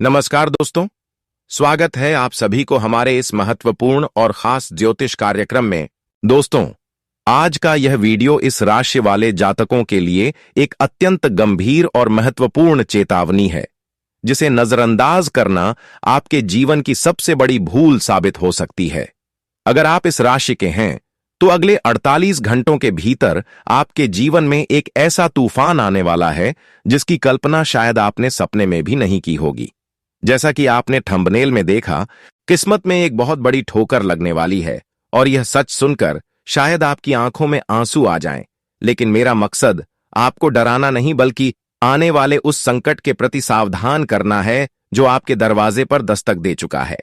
नमस्कार दोस्तों, स्वागत है आप सभी को हमारे इस महत्वपूर्ण और खास ज्योतिष कार्यक्रम में। दोस्तों, आज का यह वीडियो इस राशि वाले जातकों के लिए एक अत्यंत गंभीर और महत्वपूर्ण चेतावनी है, जिसे नजरअंदाज करना आपके जीवन की सबसे बड़ी भूल साबित हो सकती है। अगर आप इस राशि के हैं, तो अगले 48 घंटों के भीतर आपके जीवन में एक ऐसा तूफान आने वाला है, जिसकी कल्पना शायद आपने सपने में भी नहीं की होगी। जैसा कि आपने थंबनेल में देखा, किस्मत में एक बहुत बड़ी ठोकर लगने वाली है और यह सच सुनकर शायद आपकी आंखों में आंसू आ जाएं। लेकिन मेरा मकसद आपको डराना नहीं, बल्कि आने वाले उस संकट के प्रति सावधान करना है जो आपके दरवाजे पर दस्तक दे चुका है।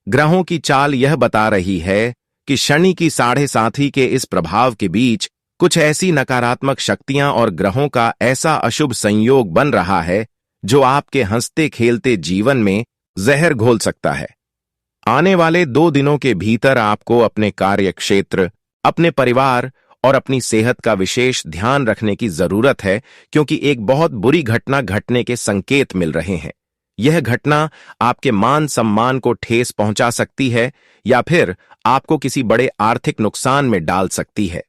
ग्रहों की चाल यह बता रही है कि शनि की 7.5 के इस प्रभाव के बीच कुछ ऐसी नकारात्मक शक्तियां और ग्रहों का ऐसा अशुभ संयोग बन रहा है जो आपके हंसते खेलते जीवन में जहर घोल सकता है। आने वाले 2 दिनों के भीतर आपको अपने कार्य क्षेत्र, अपने परिवार और अपनी सेहत का विशेष ध्यान रखने की जरूरत है, क्योंकि एक बहुत बुरी घटना घटने के संकेत मिल रहे हैं। यह घटना आपके मान सम्मान को ठेस पहुंचा सकती है या फिर आपको किसी बड़े आर्थिक नुकसान में डाल सकती है।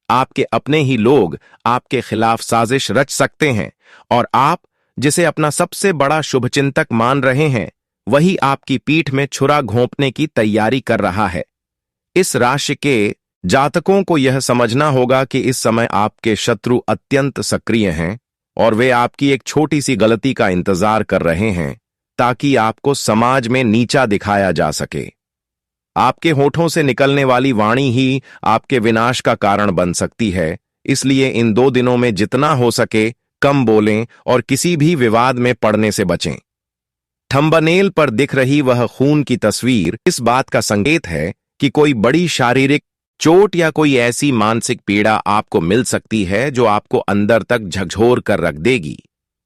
आपके अपने ही लोग आपके खिलाफ साजिश रच सकते हैं और आप जिसे अपना सबसे बड़ा शुभचिंतक मान रहे हैं, वही आपकी पीठ में छुरा घोंपने की तैयारी कर रहा है। इस राशि के जातकों को यह समझना होगा कि इस समय आपके शत्रु अत्यंत सक्रिय हैं और वे आपकी एक छोटी सी गलती का इंतजार कर रहे हैं ताकि आपको समाज में नीचा दिखाया जा सके। आपके होठों से निकलने वाली वाणी ही आपके विनाश का कारण बन सकती है, इसलिए इन 2 दिनों में जितना हो सके कम बोलें और किसी भी विवाद में पड़ने से बचें। थंबनेल पर दिख रही वह खून की तस्वीर इस बात का संकेत है कि कोई बड़ी शारीरिक चोट या कोई ऐसी मानसिक पीड़ा आपको मिल सकती है जो आपको अंदर तक झकझोर कर रख देगी।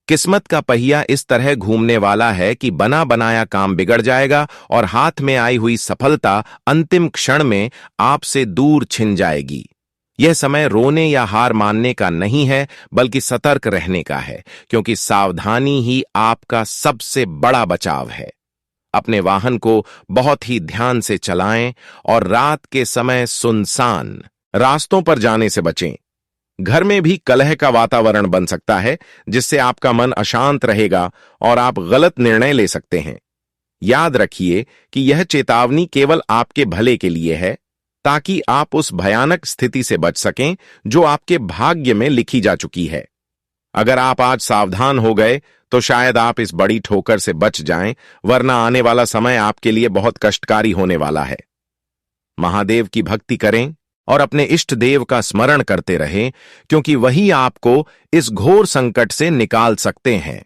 किस्मत का पहिया इस तरह घूमने वाला है कि बना बनाया काम बिगड़ जाएगा और हाथ में आई हुई सफलता अंतिम क्षण में आपसे दूर छिन जाएगी। यह समय रोने या हार मानने का नहीं है, बल्कि सतर्क रहने का है, क्योंकि सावधानी ही आपका सबसे बड़ा बचाव है। अपने वाहन को बहुत ही ध्यान से चलाएं और रात के समय सुनसान रास्तों पर जाने से बचें। घर में भी कलह का वातावरण बन सकता है, जिससे आपका मन अशांत रहेगा और आप गलत निर्णय ले सकते हैं। याद रखिए कि यह चेतावनी केवल आपके भले के लिए है, ताकि आप उस भयानक स्थिति से बच सकें जो आपके भाग्य में लिखी जा चुकी है। अगर आप आज सावधान हो गए तो शायद आप इस बड़ी ठोकर से बच जाएं, वरना आने वाला समय आपके लिए बहुत कष्टकारी होने वाला है। महादेव की भक्ति करें और अपने इष्ट देव का स्मरण करते रहें, क्योंकि वही आपको इस घोर संकट से निकाल सकते हैं।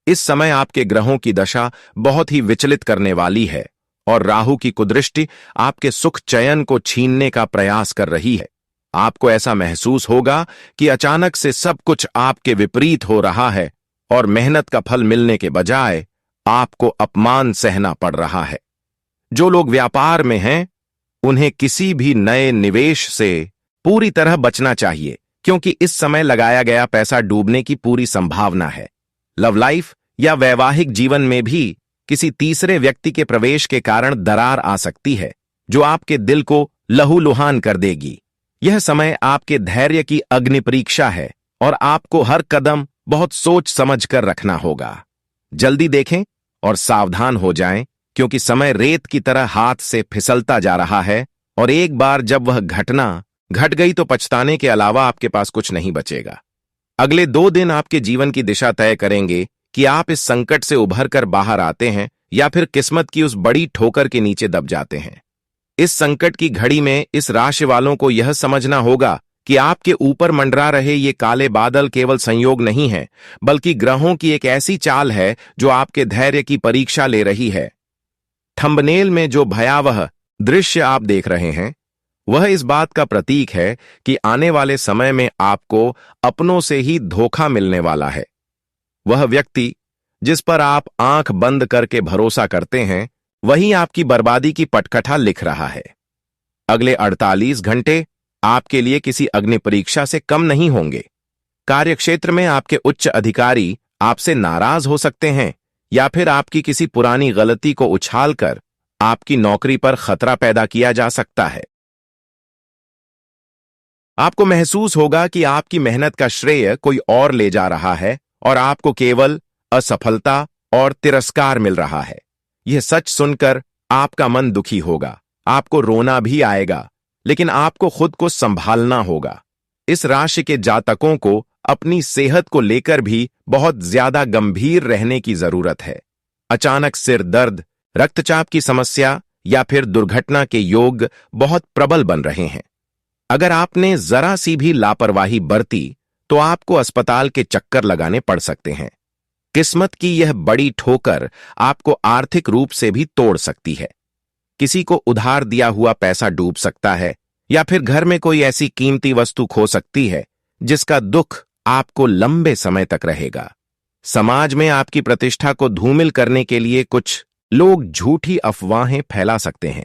इस समय आपके ग्रहों की दशा बहुत ही विचलित करने वाली है और राहु की कुदृष्टि आपके सुख चयन को छीनने का प्रयास कर रही है। आपको ऐसा महसूस होगा कि अचानक से सब कुछ आपके विपरीत हो रहा है और मेहनत का फल मिलने के बजाय आपको अपमान सहना पड़ रहा है। जो लोग व्यापार में हैं, उन्हें किसी भी नए निवेश से पूरी तरह बचना चाहिए, क्योंकि इस समय लगाया गया पैसा डूबने की पूरी संभावना है। लव लाइफ या वैवाहिक जीवन में भी किसी तीसरे व्यक्ति के प्रवेश के कारण दरार आ सकती है, जो आपके दिल को लहूलुहान कर देगी। यह समय आपके धैर्य की अग्नि परीक्षा है और आपको हर कदम बहुत सोच समझ कर रखना होगा। जल्दी देखें और सावधान हो जाएं, क्योंकि समय रेत की तरह हाथ से फिसलता जा रहा है और एक बार जब वह घटना घट गई तो पछताने के अलावा आपके पास कुछ नहीं बचेगा। अगले 2 दिन आपके जीवन की दिशा तय करेंगे कि आप इस संकट से उभर कर बाहर आते हैं या फिर किस्मत की उस बड़ी ठोकर के नीचे दब जाते हैं। इस संकट की घड़ी में इस राशि वालों को यह समझना होगा कि आपके ऊपर मंडरा रहे ये काले बादल केवल संयोग नहीं है, बल्कि ग्रहों की एक ऐसी चाल है जो आपके धैर्य की परीक्षा ले रही है। थंबनेल में जो भयावह दृश्य आप देख रहे हैं, वह इस बात का प्रतीक है कि आने वाले समय में आपको अपनों से ही धोखा मिलने वाला है। वह व्यक्ति जिस पर आप आंख बंद करके भरोसा करते हैं, वही आपकी बर्बादी की पटकथा लिख रहा है। अगले 48 घंटे आपके लिए किसी अग्नि परीक्षा से कम नहीं होंगे। कार्यक्षेत्र में आपके उच्च अधिकारी आपसे नाराज हो सकते हैं या फिर आपकी किसी पुरानी गलती को उछालकर आपकी नौकरी पर खतरा पैदा किया जा सकता है। आपको महसूस होगा कि आपकी मेहनत का श्रेय कोई और ले जा रहा है और आपको केवल असफलता और तिरस्कार मिल रहा है। यह सच सुनकर आपका मन दुखी होगा, आपको रोना भी आएगा, लेकिन आपको खुद को संभालना होगा। इस राशि के जातकों को अपनी सेहत को लेकर भी बहुत ज्यादा गंभीर रहने की जरूरत है। अचानक सिर दर्द, रक्तचाप की समस्या या फिर दुर्घटना के योग बहुत प्रबल बन रहे हैं। अगर आपने जरा सी भी लापरवाही बरती तो आपको अस्पताल के चक्कर लगाने पड़ सकते हैं। किस्मत की यह बड़ी ठोकर आपको आर्थिक रूप से भी तोड़ सकती है। किसी को उधार दिया हुआ पैसा डूब सकता है या फिर घर में कोई ऐसी कीमती वस्तु खो सकती है जिसका दुख आपको लंबे समय तक रहेगा। समाज में आपकी प्रतिष्ठा को धूमिल करने के लिए कुछ लोग झूठी अफवाहें फैला सकते हैं।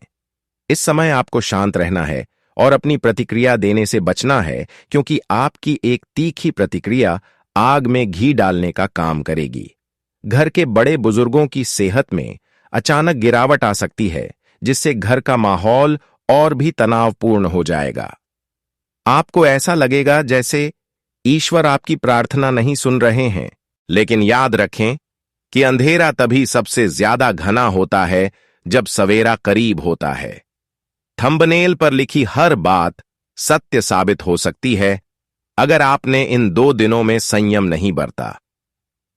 इस समय आपको शांत रहना है और अपनी प्रतिक्रिया देने से बचना है, क्योंकि आपकी एक तीखी प्रतिक्रिया आग में घी डालने का काम करेगी। घर के बड़े बुजुर्गों की सेहत में अचानक गिरावट आ सकती है, जिससे घर का माहौल और भी तनावपूर्ण हो जाएगा। आपको ऐसा लगेगा जैसे ईश्वर आपकी प्रार्थना नहीं सुन रहे हैं, लेकिन याद रखें कि अंधेरा तभी सबसे ज्यादा घना होता है जब सवेरा करीब होता है। थंबनेल पर लिखी हर बात सत्य साबित हो सकती है अगर आपने इन 2 दिनों में संयम नहीं बरता।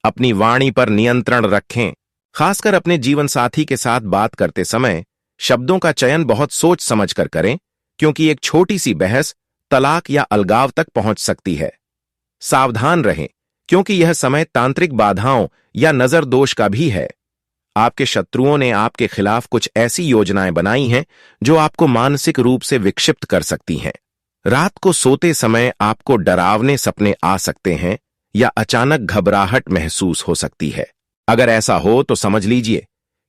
अपनी वाणी पर नियंत्रण रखें, खासकर अपने जीवन साथी के साथ बात करते समय शब्दों का चयन बहुत सोच समझकर करें, क्योंकि एक छोटी सी बहस तलाक या अलगाव तक पहुंच सकती है। सावधान रहें, क्योंकि यह समय तांत्रिक बाधाओं या नजर दोष का भी है। आपके शत्रुओं ने आपके खिलाफ कुछ ऐसी योजनाएं बनाई हैं जो आपको मानसिक रूप से विक्षिप्त कर सकती हैं। रात को सोते समय आपको डरावने सपने आ सकते हैं या अचानक घबराहट महसूस हो सकती है। अगर ऐसा हो तो समझ लीजिए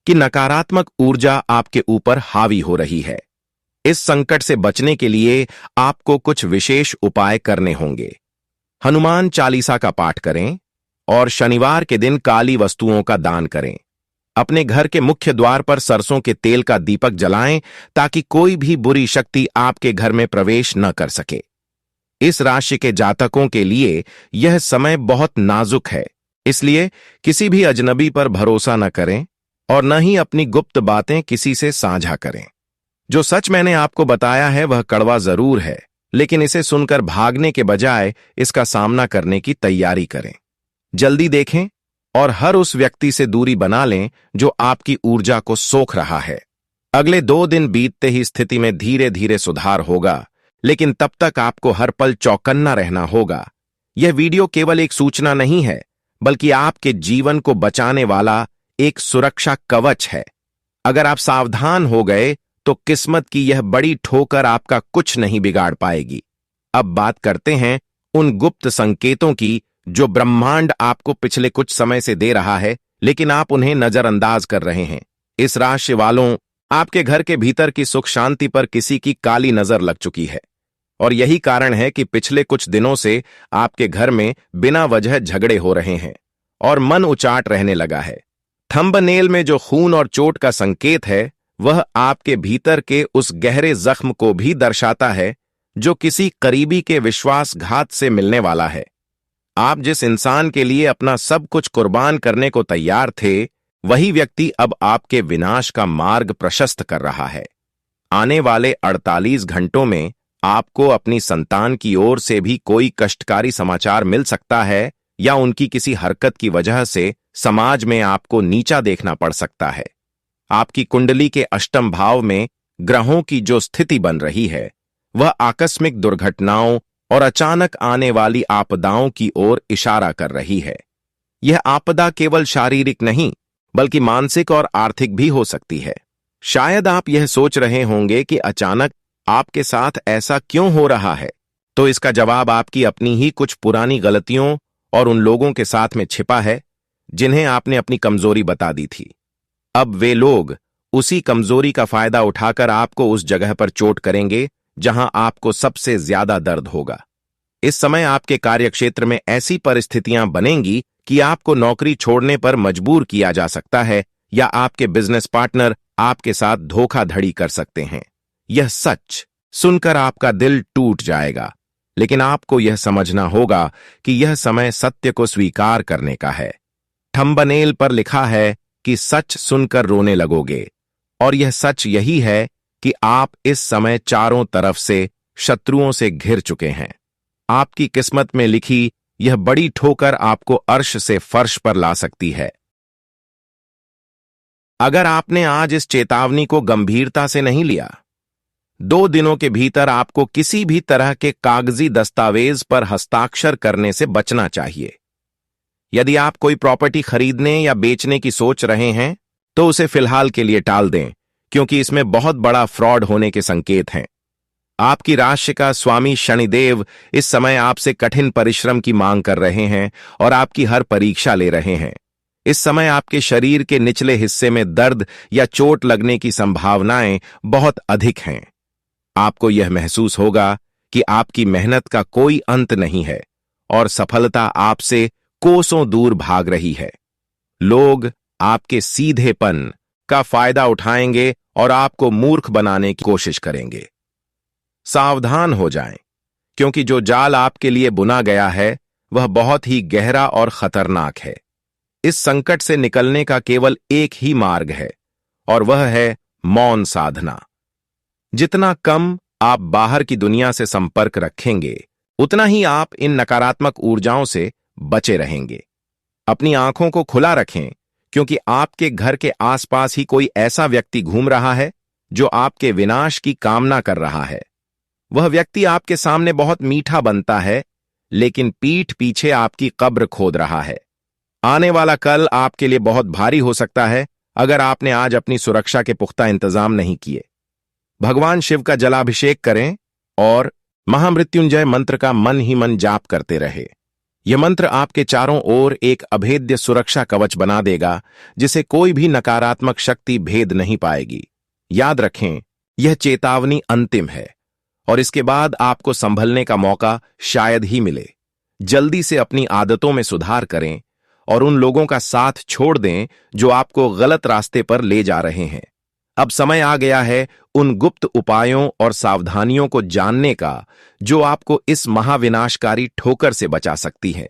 कि नकारात्मक ऊर्जा आपके ऊपर हावी हो रही है। इस संकट से बचने के लिए आपको कुछ विशेष उपाय करने होंगे। हनुमान चालीसा का पाठ करें और शनिवार के दिन काली वस्तुओं का दान करें। अपने घर के मुख्य द्वार पर सरसों के तेल का दीपक जलाएं ताकि कोई भी बुरी शक्ति आपके घर में प्रवेश न कर सके। इस राशि के जातकों के लिए यह समय बहुत नाजुक है, इसलिए किसी भी अजनबी पर भरोसा न करें और न ही अपनी गुप्त बातें किसी से साझा करें। जो सच मैंने आपको बताया है वह कड़वा जरूर है, लेकिन इसे सुनकर भागने के बजाय इसका सामना करने की तैयारी करें। जल्दी देखें और हर उस व्यक्ति से दूरी बना लें जो आपकी ऊर्जा को सोख रहा है। अगले 2 दिन बीतते ही स्थिति में धीरे धीरे सुधार होगा, लेकिन तब तक आपको हर पल चौकन्ना रहना होगा। यह वीडियो केवल एक सूचना नहीं है, बल्कि आपके जीवन को बचाने वाला एक सुरक्षा कवच है। अगर आप सावधान हो गए तो किस्मत की यह बड़ी ठोकर आपका कुछ नहीं बिगाड़ पाएगी। अब बात करते हैं उन गुप्त संकेतों की जो ब्रह्मांड आपको पिछले कुछ समय से दे रहा है, लेकिन आप उन्हें नजरअंदाज कर रहे हैं। इस राशि वालों, आपके घर के भीतर की सुख शांति पर किसी की काली नजर लग चुकी है और यही कारण है कि पिछले कुछ दिनों से आपके घर में बिना वजह झगड़े हो रहे हैं और मन उचाट रहने लगा है। थंबनेल में जो खून और चोट का संकेत है वह आपके भीतर के उस गहरे जख्म को भी दर्शाता है जो किसी करीबी के विश्वासघात से मिलने वाला है। आप जिस इंसान के लिए अपना सब कुछ कुर्बान करने को तैयार थे, वही व्यक्ति अब आपके विनाश का मार्ग प्रशस्त कर रहा है। आने वाले 48 घंटों में आपको अपनी संतान की ओर से भी कोई कष्टकारी समाचार मिल सकता है या उनकी किसी हरकत की वजह से समाज में आपको नीचा देखना पड़ सकता है। आपकी कुंडली के अष्टम भाव में ग्रहों की जो स्थिति बन रही है वह आकस्मिक दुर्घटनाओं और अचानक आने वाली आपदाओं की ओर इशारा कर रही है। यह आपदा केवल शारीरिक नहीं बल्कि मानसिक और आर्थिक भी हो सकती है। शायद आप यह सोच रहे होंगे कि अचानक आपके साथ ऐसा क्यों हो रहा है, तो इसका जवाब आपकी अपनी ही कुछ पुरानी गलतियों और उन लोगों के साथ में छिपा है जिन्हें आपने अपनी कमजोरी बता दी थी। अब वे लोग उसी कमजोरी का फायदा उठाकर आपको उस जगह पर चोट करेंगे जहां आपको सबसे ज्यादा दर्द होगा। इस समय आपके कार्यक्षेत्र में ऐसी परिस्थितियां बनेंगी कि आपको नौकरी छोड़ने पर मजबूर किया जा सकता है या आपके बिजनेस पार्टनर आपके साथ धोखाधड़ी कर सकते हैं। यह सच सुनकर आपका दिल टूट जाएगा, लेकिन आपको यह समझना होगा कि यह समय सत्य को स्वीकार करने का है। थंबनेल पर लिखा है कि सच सुनकर रोने लगोगे, और यह सच यही है कि आप इस समय चारों तरफ से शत्रुओं से घिर चुके हैं। आपकी किस्मत में लिखी यह बड़ी ठोकर आपको अर्श से फर्श पर ला सकती है। अगर आपने आज इस चेतावनी को गंभीरता से नहीं लिया, 2 दिनों के भीतर आपको किसी भी तरह के कागजी दस्तावेज पर हस्ताक्षर करने से बचना चाहिए। यदि आप कोई प्रॉपर्टी खरीदने या बेचने की सोच रहे हैं, तो उसे फिलहाल के लिए टाल दें, क्योंकि इसमें बहुत बड़ा फ्रॉड होने के संकेत हैं। आपकी राशि का स्वामी शनिदेव इस समय आपसे कठिन परिश्रम की मांग कर रहे हैं और आपकी हर परीक्षा ले रहे हैं। इस समय आपके शरीर के निचले हिस्से में दर्द या चोट लगने की संभावनाएं बहुत अधिक हैं। आपको यह महसूस होगा कि आपकी मेहनत का कोई अंत नहीं है और सफलता आपसे कोसों दूर भाग रही है। लोग आपके सीधेपन का फायदा उठाएंगे और आपको मूर्ख बनाने की कोशिश करेंगे। सावधान हो जाएं, क्योंकि जो जाल आपके लिए बुना गया है वह बहुत ही गहरा और खतरनाक है। इस संकट से निकलने का केवल एक ही मार्ग है, और वह है मौन साधना। जितना कम आप बाहर की दुनिया से संपर्क रखेंगे, उतना ही आप इन नकारात्मक ऊर्जाओं से बचे रहेंगे। अपनी आंखों को खुला रखें, क्योंकि आपके घर के आसपास ही कोई ऐसा व्यक्ति घूम रहा है जो आपके विनाश की कामना कर रहा है। वह व्यक्ति आपके सामने बहुत मीठा बनता है, लेकिन पीठ पीछे आपकी कब्र खोद रहा है। आने वाला कल आपके लिए बहुत भारी हो सकता है अगर आपने आज अपनी सुरक्षा के पुख्ता इंतजाम नहीं किए। भगवान शिव का जलाभिषेक करें और महामृत्युंजय मंत्र का मन ही मन जाप करते रहे। यह मंत्र आपके चारों ओर एक अभेद्य सुरक्षा कवच बना देगा, जिसे कोई भी नकारात्मक शक्ति भेद नहीं पाएगी। याद रखें, यह चेतावनी अंतिम है और इसके बाद आपको संभलने का मौका शायद ही मिले। जल्दी से अपनी आदतों में सुधार करें और उन लोगों का साथ छोड़ दें जो आपको गलत रास्ते पर ले जा रहे हैं। अब समय आ गया है उन गुप्त उपायों और सावधानियों को जानने का जो आपको इस महाविनाशकारी ठोकर से बचा सकती है।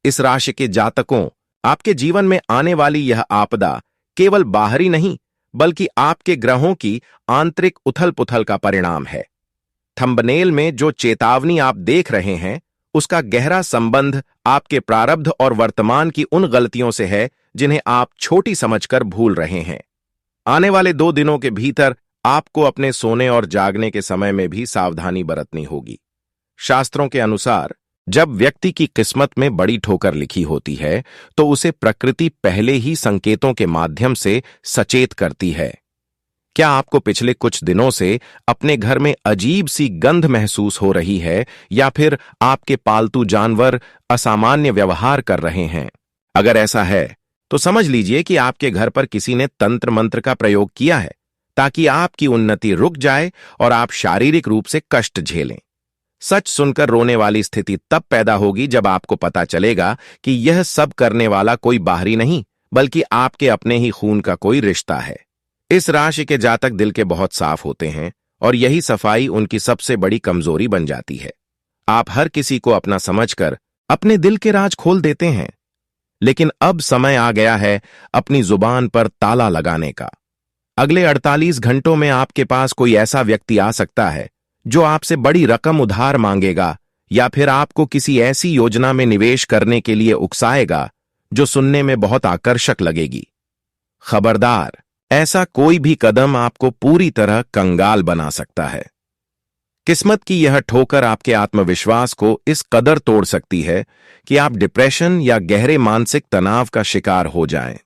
इस राशि के जातकों, आपके जीवन में आने वाली यह आपदा केवल बाहरी नहीं, बल्कि आपके ग्रहों की आंतरिक उथल-पुथल का परिणाम है। थंबनेल में जो चेतावनी आप देख रहे हैं, उसका गहरा संबंध आपके प्रारब्ध और वर्तमान की उन गलतियों से है जिन्हें आप छोटी समझकर भूल रहे हैं। आने वाले 2 दिनों के भीतर आपको अपने सोने और जागने के समय में भी सावधानी बरतनी होगी। शास्त्रों के अनुसार जब व्यक्ति की किस्मत में बड़ी ठोकर लिखी होती है, तो उसे प्रकृति पहले ही संकेतों के माध्यम से सचेत करती है। क्या आपको पिछले कुछ दिनों से अपने घर में अजीब सी गंध महसूस हो रही है, या फिर आपके पालतू जानवर असामान्य व्यवहार कर रहे हैं? अगर ऐसा है, तो समझ लीजिए कि आपके घर पर किसी ने तंत्र मंत्र का प्रयोग किया है, ताकि आपकी उन्नति रुक जाए और आप शारीरिक रूप से कष्ट झेलें। सच सुनकर रोने वाली स्थिति तब पैदा होगी जब आपको पता चलेगा कि यह सब करने वाला कोई बाहरी नहीं, बल्कि आपके अपने ही खून का कोई रिश्ता है। इस राशि के जातक दिल के बहुत साफ होते हैं और यही सफाई उनकी सबसे बड़ी कमजोरी बन जाती है। आप हर किसी को अपना समझकर अपने दिल के राज खोल देते हैं, लेकिन अब समय आ गया है अपनी जुबान पर ताला लगाने का। अगले 48 घंटों में आपके पास कोई ऐसा व्यक्ति आ सकता है जो आपसे बड़ी रकम उधार मांगेगा, या फिर आपको किसी ऐसी योजना में निवेश करने के लिए उकसाएगा जो सुनने में बहुत आकर्षक लगेगी। खबरदार, ऐसा कोई भी कदम आपको पूरी तरह कंगाल बना सकता है। किस्मत की यह ठोकर आपके आत्मविश्वास को इस कदर तोड़ सकती है कि आप डिप्रेशन या गहरे मानसिक तनाव का शिकार हो जाएं।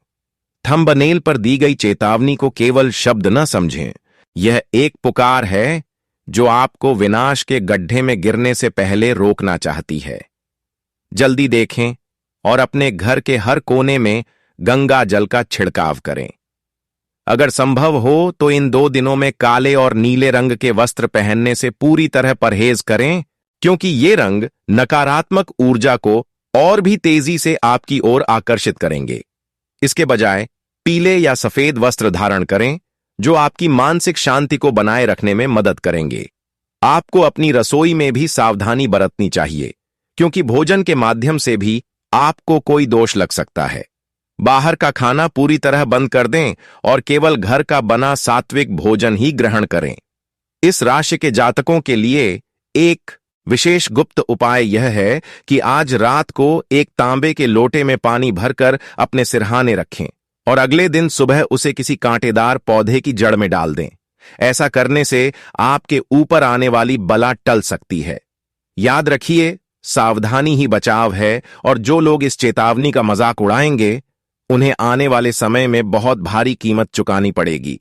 थंबनेल पर दी गई चेतावनी को केवल शब्द न समझें, यह एक पुकार है जो आपको विनाश के गड्ढे में गिरने से पहले रोकना चाहती है। जल्दी देखें और अपने घर के हर कोने में गंगा जल का छिड़काव करें। अगर संभव हो तो इन 2 दिनों में काले और नीले रंग के वस्त्र पहनने से पूरी तरह परहेज करें, क्योंकि ये रंग नकारात्मक ऊर्जा को और भी तेजी से आपकी ओर आकर्षित करेंगे। इसके बजाय पीले या सफेद वस्त्र धारण करें, जो आपकी मानसिक शांति को बनाए रखने में मदद करेंगे। आपको अपनी रसोई में भी सावधानी बरतनी चाहिए, क्योंकि भोजन के माध्यम से भी आपको कोई दोष लग सकता है। बाहर का खाना पूरी तरह बंद कर दें और केवल घर का बना सात्विक भोजन ही ग्रहण करें। इस राशि के जातकों के लिए एक विशेष गुप्त उपाय यह है कि आज रात को एक तांबे के लोटे में पानी भरकर अपने सिरहाने रखें और अगले दिन सुबह उसे किसी कांटेदार पौधे की जड़ में डाल दें। ऐसा करने से आपके ऊपर आने वाली बला टल सकती है। याद रखिए, सावधानी ही बचाव है, और जो लोग इस चेतावनी का मजाक उड़ाएंगे उन्हें आने वाले समय में बहुत भारी कीमत चुकानी पड़ेगी।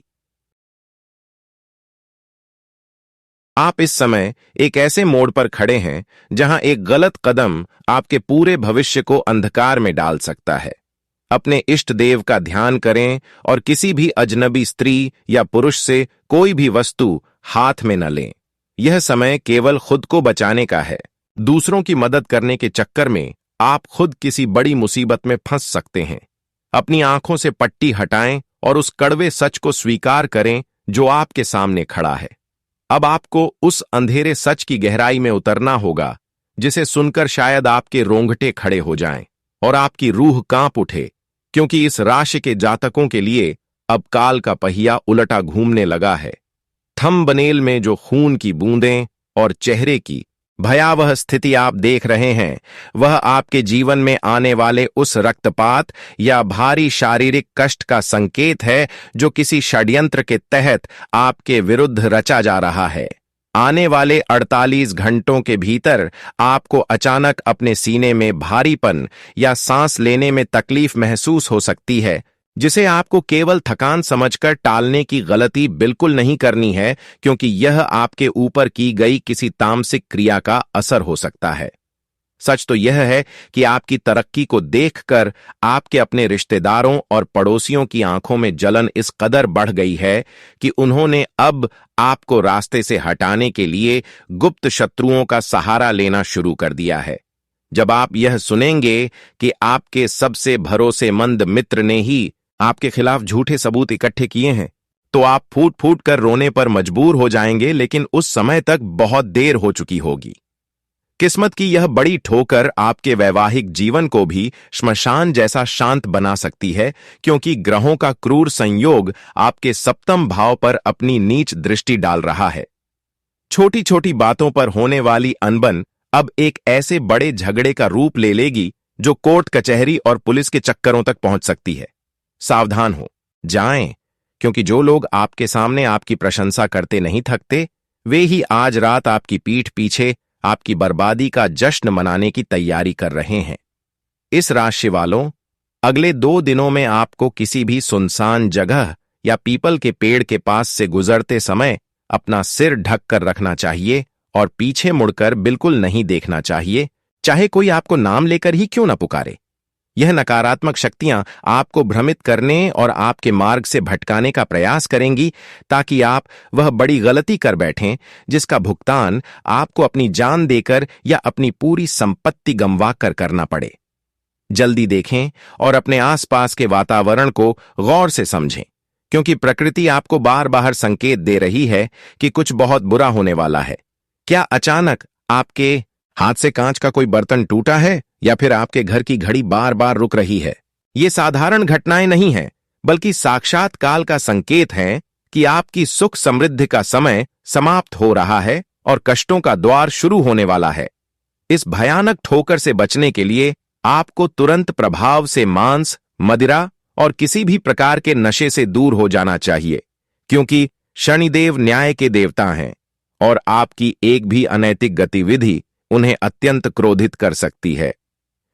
आप इस समय एक ऐसे मोड़ पर खड़े हैं जहां एक गलत कदम आपके पूरे भविष्य को अंधकार में डाल सकता है। अपने इष्ट देव का ध्यान करें और किसी भी अजनबी स्त्री या पुरुष से कोई भी वस्तु हाथ में न लें। यह समय केवल खुद को बचाने का है। दूसरों की मदद करने के चक्कर में आप खुद किसी बड़ी मुसीबत में फंस सकते हैं। अपनी आंखों से पट्टी हटाएं और उस कड़वे सच को स्वीकार करें जो आपके सामने खड़ा है। अब आपको उस अंधेरे सच की गहराई में उतरना होगा, जिसे सुनकर शायद आपके रोंगटे खड़े हो जाएं और आपकी रूह कांप उठे, क्योंकि इस राशि के जातकों के लिए अब काल का पहिया उलटा घूमने लगा है। थंबनेल में जो खून की बूंदें और चेहरे की भयावह स्थिति आप देख रहे हैं, वह आपके जीवन में आने वाले उस रक्तपात या भारी शारीरिक कष्ट का संकेत है जो किसी षड्यंत्र के तहत आपके विरुद्ध रचा जा रहा है। आने वाले 48 घंटों के भीतर आपको अचानक अपने सीने में भारीपन या सांस लेने में तकलीफ महसूस हो सकती है, जिसे आपको केवल थकान समझकर टालने की गलती बिल्कुल नहीं करनी है, क्योंकि यह आपके ऊपर की गई किसी तामसिक क्रिया का असर हो सकता है। सच तो यह है कि आपकी तरक्की को देखकर आपके अपने रिश्तेदारों और पड़ोसियों की आंखों में जलन इस कदर बढ़ गई है कि उन्होंने अब आपको रास्ते से हटाने के लिए गुप्त शत्रुओं का सहारा लेना शुरू कर दिया है। जब आप यह सुनेंगे कि आपके सबसे भरोसेमंद मित्र ने ही आपके खिलाफ झूठे सबूत इकट्ठे किए हैं, तो आप फूट फूट कर रोने पर मजबूर हो जाएंगे, लेकिन उस समय तक बहुत देर हो चुकी होगी। किस्मत की यह बड़ी ठोकर आपके वैवाहिक जीवन को भी श्मशान जैसा शांत बना सकती है, क्योंकि ग्रहों का क्रूर संयोग आपके सप्तम भाव पर अपनी नीच दृष्टि डाल रहा है। छोटी छोटी बातों पर होने वाली अनबन अब एक ऐसे बड़े झगड़े का रूप ले लेगी जो कोर्ट कचहरी और पुलिस के चक्करों तक पहुंच सकती है। सावधान हो जाएं, क्योंकि जो लोग आपके सामने आपकी प्रशंसा करते नहीं थकते, वे ही आज रात आपकी पीठ पीछे आपकी बर्बादी का जश्न मनाने की तैयारी कर रहे हैं। इस राशि वालों, अगले 2 दिनों में आपको किसी भी सुनसान जगह या पीपल के पेड़ के पास से गुजरते समय अपना सिर ढक कर रखना चाहिए और पीछे मुड़कर बिल्कुल नहीं देखना चाहिए, चाहे कोई आपको नाम लेकर ही क्यों न पुकारे। यह नकारात्मक शक्तियां आपको भ्रमित करने और आपके मार्ग से भटकाने का प्रयास करेंगी, ताकि आप वह बड़ी गलती कर बैठें जिसका भुगतान आपको अपनी जान देकर या अपनी पूरी संपत्ति गंवा कर करना पड़े। जल्दी देखें और अपने आसपास के वातावरण को गौर से समझें, क्योंकि प्रकृति आपको बार बार संकेत दे रही है कि कुछ बहुत बुरा होने वाला है। क्या अचानक आपके हाथ से कांच का कोई बर्तन टूटा है, या फिर आपके घर की घड़ी बार बार रुक रही है? ये साधारण घटनाएं नहीं हैं, बल्कि साक्षात काल का संकेत हैं कि आपकी सुख समृद्धि का समय समाप्त हो रहा है और कष्टों का द्वार शुरू होने वाला है। इस भयानक ठोकर से बचने के लिए आपको तुरंत प्रभाव से मांस, मदिरा और किसी भी प्रकार के नशे से दूर हो जाना चाहिए, क्योंकि शनिदेव न्याय के देवता हैं और आपकी एक भी अनैतिक गतिविधि उन्हें अत्यंत क्रोधित कर सकती है।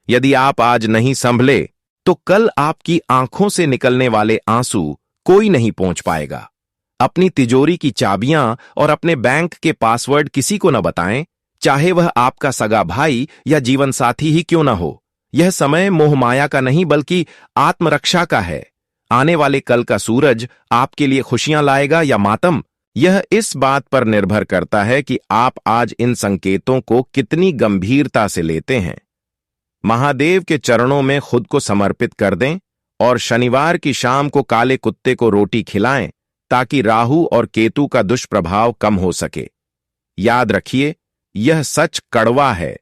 यदि आप आज नहीं संभले, तो कल आपकी आंखों से निकलने वाले आंसू कोई नहीं पहुंच पाएगा। अपनी तिजोरी की चाबियां और अपने बैंक के पासवर्ड किसी को न बताएं, चाहे वह आपका सगा भाई या जीवन साथी ही क्यों न हो। यह समय मोहमाया का नहीं, बल्कि आत्मरक्षा का है। आने वाले कल का सूरज आपके लिए खुशियां लाएगा या मातम, यह इस बात पर निर्भर करता है कि आप आज इन संकेतों को कितनी गंभीरता से लेते हैं। महादेव के चरणों में खुद को समर्पित कर दें और शनिवार की शाम को काले कुत्ते को रोटी खिलाएं ताकि राहु और केतु का दुष्प्रभाव कम हो सके। याद रखिए, यह सच कड़वा है,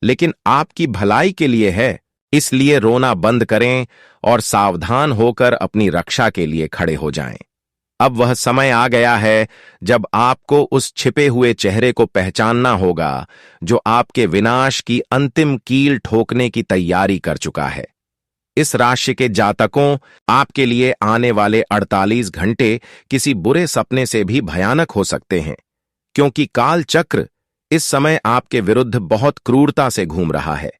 लेकिन आपकी भलाई के लिए है, इसलिए रोना बंद करें और सावधान होकर अपनी रक्षा के लिए खड़े हो जाएं। अब वह समय आ गया है जब आपको उस छिपे हुए चेहरे को पहचानना होगा जो आपके विनाश की अंतिम कील ठोकने की तैयारी कर चुका है। इस राशि के जातकों, आपके लिए आने वाले 48 घंटे किसी बुरे सपने से भी भयानक हो सकते हैं, क्योंकि काल चक्र इस समय आपके विरुद्ध बहुत क्रूरता से घूम रहा है।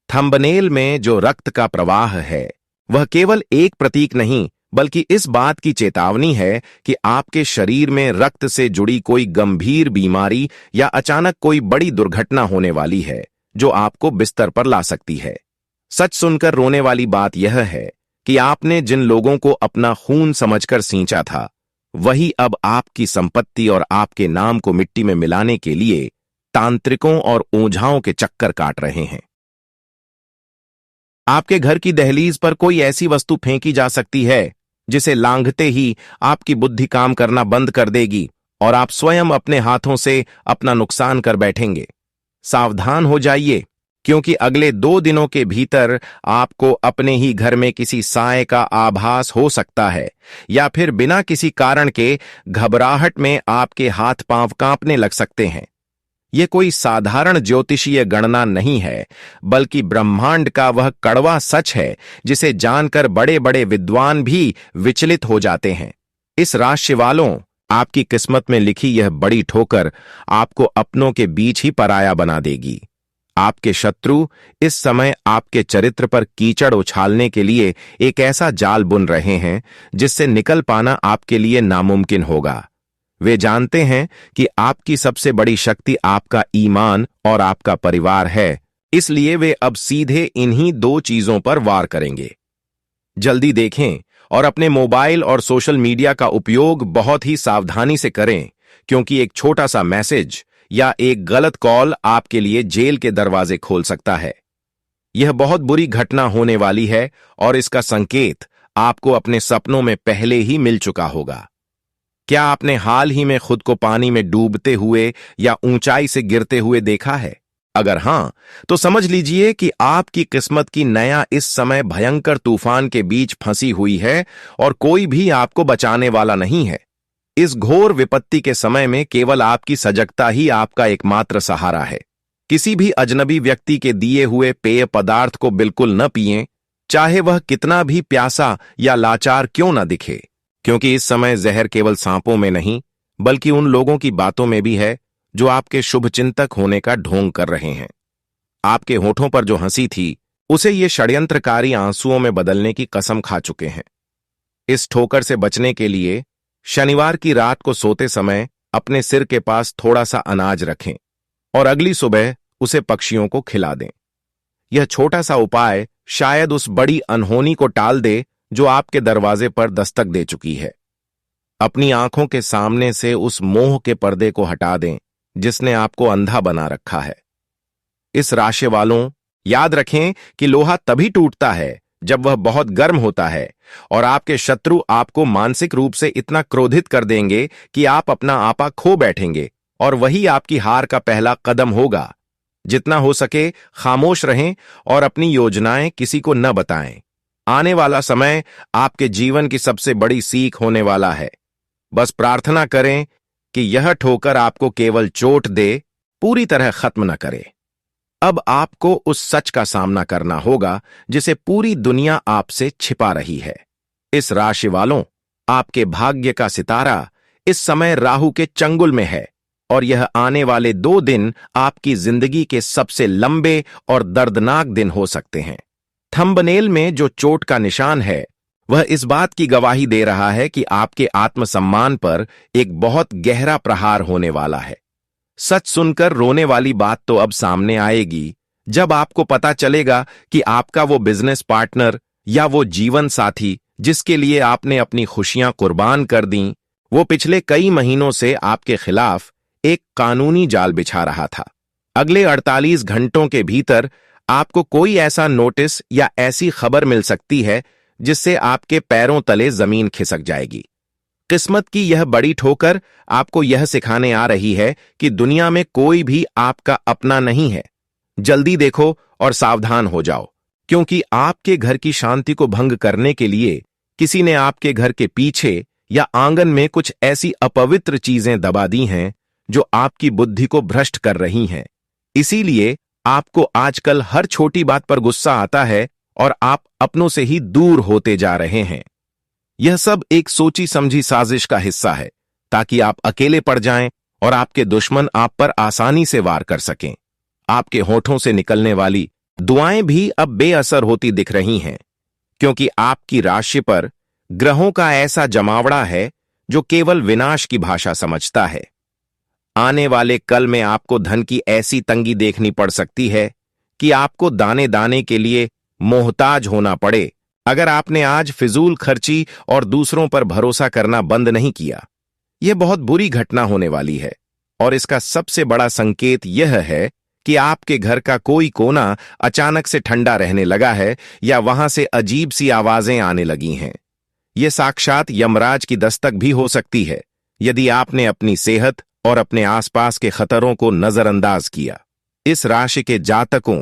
थंबनेल में जो रक्त का प्रवाह है वह केवल एक प्रतीक नहीं, बल्कि इस बात की चेतावनी है कि आपके शरीर में रक्त से जुड़ी कोई गंभीर बीमारी या अचानक कोई बड़ी दुर्घटना होने वाली है जो आपको बिस्तर पर ला सकती है। सच सुनकर रोने वाली बात यह है कि आपने जिन लोगों को अपना खून समझकर सींचा था, वही अब आपकी संपत्ति और आपके नाम को मिट्टी में मिलाने के लिए तांत्रिकों और ओझाओं के चक्कर काट रहे हैं। आपके घर की दहलीज पर कोई ऐसी वस्तु फेंकी जा सकती है जिसे लांघते ही आपकी बुद्धि काम करना बंद कर देगी और आप स्वयं अपने हाथों से अपना नुकसान कर बैठेंगे। सावधान हो जाइए, क्योंकि अगले 2 दिनों के भीतर आपको अपने ही घर में किसी साए का आभास हो सकता है, या फिर बिना किसी कारण के घबराहट में आपके हाथ पांव कांपने लग सकते हैं। यह कोई साधारण ज्योतिषीय गणना नहीं है, बल्कि ब्रह्मांड का वह कड़वा सच है जिसे जानकर बड़े बड़े विद्वान भी विचलित हो जाते हैं। इस राशि वालों, आपकी किस्मत में लिखी यह बड़ी ठोकर आपको अपनों के बीच ही पराया बना देगी। आपके शत्रु इस समय आपके चरित्र पर कीचड़ उछालने के लिए एक ऐसा जाल बुन रहे हैं जिससे निकल पाना आपके लिए नामुमकिन होगा। वे जानते हैं कि आपकी सबसे बड़ी शक्ति आपका ईमान और आपका परिवार है, इसलिए वे अब सीधे इन्हीं 2 चीजों पर वार करेंगे। जल्दी देखें और अपने मोबाइल और सोशल मीडिया का उपयोग बहुत ही सावधानी से करें, क्योंकि एक छोटा सा मैसेज या एक गलत कॉल आपके लिए जेल के दरवाजे खोल सकता है। यह बहुत बुरी घटना होने वाली है और इसका संकेत आपको अपने सपनों में पहले ही मिल चुका होगा। क्या आपने हाल ही में खुद को पानी में डूबते हुए या ऊंचाई से गिरते हुए देखा है? अगर हां, तो समझ लीजिए कि आपकी किस्मत की नया इस समय भयंकर तूफान के बीच फंसी हुई है और कोई भी आपको बचाने वाला नहीं है। इस घोर विपत्ति के समय में केवल आपकी सजगता ही आपका एकमात्र सहारा है। किसी भी अजनबी व्यक्ति के दिए हुए पेय पदार्थ को बिल्कुल न पिएं, चाहे वह कितना भी प्यासा या लाचार क्यों न दिखे, क्योंकि इस समय जहर केवल सांपों में नहीं, बल्कि उन लोगों की बातों में भी है जो आपके शुभचिंतक होने का ढोंग कर रहे हैं। आपके होठों पर जो हंसी थी, उसे ये षड्यंत्रकारी आंसुओं में बदलने की कसम खा चुके हैं। इस ठोकर से बचने के लिए शनिवार की रात को सोते समय अपने सिर के पास थोड़ा सा अनाज रखें और अगली सुबह उसे पक्षियों को खिला दें। यह छोटा सा उपाय शायद उस बड़ी अनहोनी को टाल दे जो आपके दरवाजे पर दस्तक दे चुकी है। अपनी आंखों के सामने से उस मोह के पर्दे को हटा दें जिसने आपको अंधा बना रखा है। इस राशि वालों, याद रखें कि लोहा तभी टूटता है जब वह बहुत गर्म होता है, और आपके शत्रु आपको मानसिक रूप से इतना क्रोधित कर देंगे कि आप अपना आपा खो बैठेंगे, और वही आपकी हार का पहला कदम होगा। जितना हो सके खामोश रहें और अपनी योजनाएं किसी को न बताएं। आने वाला समय आपके जीवन की सबसे बड़ी सीख होने वाला है। बस प्रार्थना करें कि यह ठोकर आपको केवल चोट दे, पूरी तरह खत्म न करे। अब आपको उस सच का सामना करना होगा जिसे पूरी दुनिया आपसे छिपा रही है। इस राशि वालों, आपके भाग्य का सितारा इस समय राहु के चंगुल में है, और यह आने वाले 2 दिन आपकी जिंदगी के सबसे लंबे और दर्दनाक दिन हो सकते हैं। थंबनेल में जो चोट का निशान है, वह इस बात की गवाही दे रहा है कि आपके आत्मसम्मान पर एक बहुत गहरा प्रहार होने वाला है। सच सुनकर रोने वाली बात तो अब सामने आएगी जब आपको पता चलेगा कि आपका वो बिजनेस पार्टनर या वो जीवन साथी जिसके लिए आपने अपनी खुशियां कुर्बान कर दी, वो पिछले कई महीनों से आपके खिलाफ एक कानूनी जाल बिछा रहा था। अगले 48 घंटों के भीतर आपको कोई ऐसा नोटिस या ऐसी खबर मिल सकती है जिससे आपके पैरों तले जमीन खिसक जाएगी। किस्मत की यह बड़ी ठोकर आपको यह सिखाने आ रही है कि दुनिया में कोई भी आपका अपना नहीं है। जल्दी देखो और सावधान हो जाओ, क्योंकि आपके घर की शांति को भंग करने के लिए किसी ने आपके घर के पीछे या आंगन में कुछ ऐसी अपवित्र चीजें दबा दी हैं जो आपकी बुद्धि को भ्रष्ट कर रही हैं। इसीलिए आपको आजकल हर छोटी बात पर गुस्सा आता है और आप अपनों से ही दूर होते जा रहे हैं। यह सब एक सोची समझी साजिश का हिस्सा है, ताकि आप अकेले पड़ जाएं और आपके दुश्मन आप पर आसानी से वार कर सकें। आपके होठों से निकलने वाली दुआएं भी अब बेअसर होती दिख रही हैं, क्योंकि आपकी राशि पर ग्रहों का ऐसा जमावड़ा है जो केवल विनाश की भाषा समझता है। आने वाले कल में आपको धन की ऐसी तंगी देखनी पड़ सकती है कि आपको दाने दाने के लिए मोहताज होना पड़े, अगर आपने आज फिजूल खर्ची और दूसरों पर भरोसा करना बंद नहीं किया। यह बहुत बुरी घटना होने वाली है, और इसका सबसे बड़ा संकेत यह है कि आपके घर का कोई कोना अचानक से ठंडा रहने लगा है या वहां से अजीब सी आवाजें आने लगी हैं। यह साक्षात यमराज की दस्तक भी हो सकती है, यदि आपने अपनी सेहत और अपने आसपास के खतरों को नजरअंदाज किया। इस राशि के जातकों,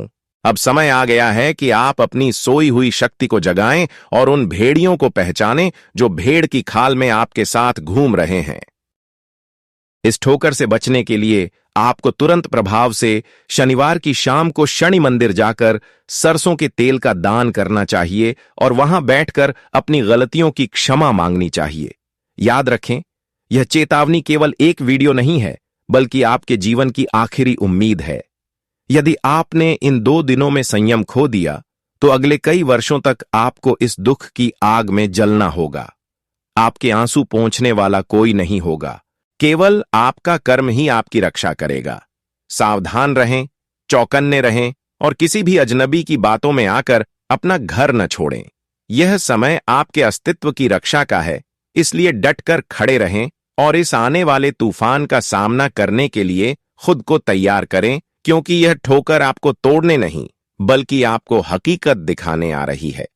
अब समय आ गया है कि आप अपनी सोई हुई शक्ति को जगाएं और उन भेड़ियों को पहचानें जो भेड़ की खाल में आपके साथ घूम रहे हैं। इस ठोकर से बचने के लिए आपको तुरंत प्रभाव से शनिवार की शाम को शनि मंदिर जाकर सरसों के तेल का दान करना चाहिए और वहां बैठकर अपनी गलतियों की क्षमा मांगनी चाहिए। याद रखें, यह चेतावनी केवल एक वीडियो नहीं है, बल्कि आपके जीवन की आखिरी उम्मीद है। यदि आपने इन 2 दिनों में संयम खो दिया, तो अगले कई वर्षों तक आपको इस दुख की आग में जलना होगा। आपके आंसू पोंछने वाला कोई नहीं होगा, केवल आपका कर्म ही आपकी रक्षा करेगा। सावधान रहें, चौकन्ने रहें और किसी भी अजनबी की बातों में आकर अपना घर न छोड़ें। यह समय आपके अस्तित्व की रक्षा का है, इसलिए डटकर खड़े रहें और इस आने वाले तूफान का सामना करने के लिए खुद को तैयार करें, क्योंकि यह ठोकर आपको तोड़ने नहीं, बल्कि आपको हकीकत दिखाने आ रही है।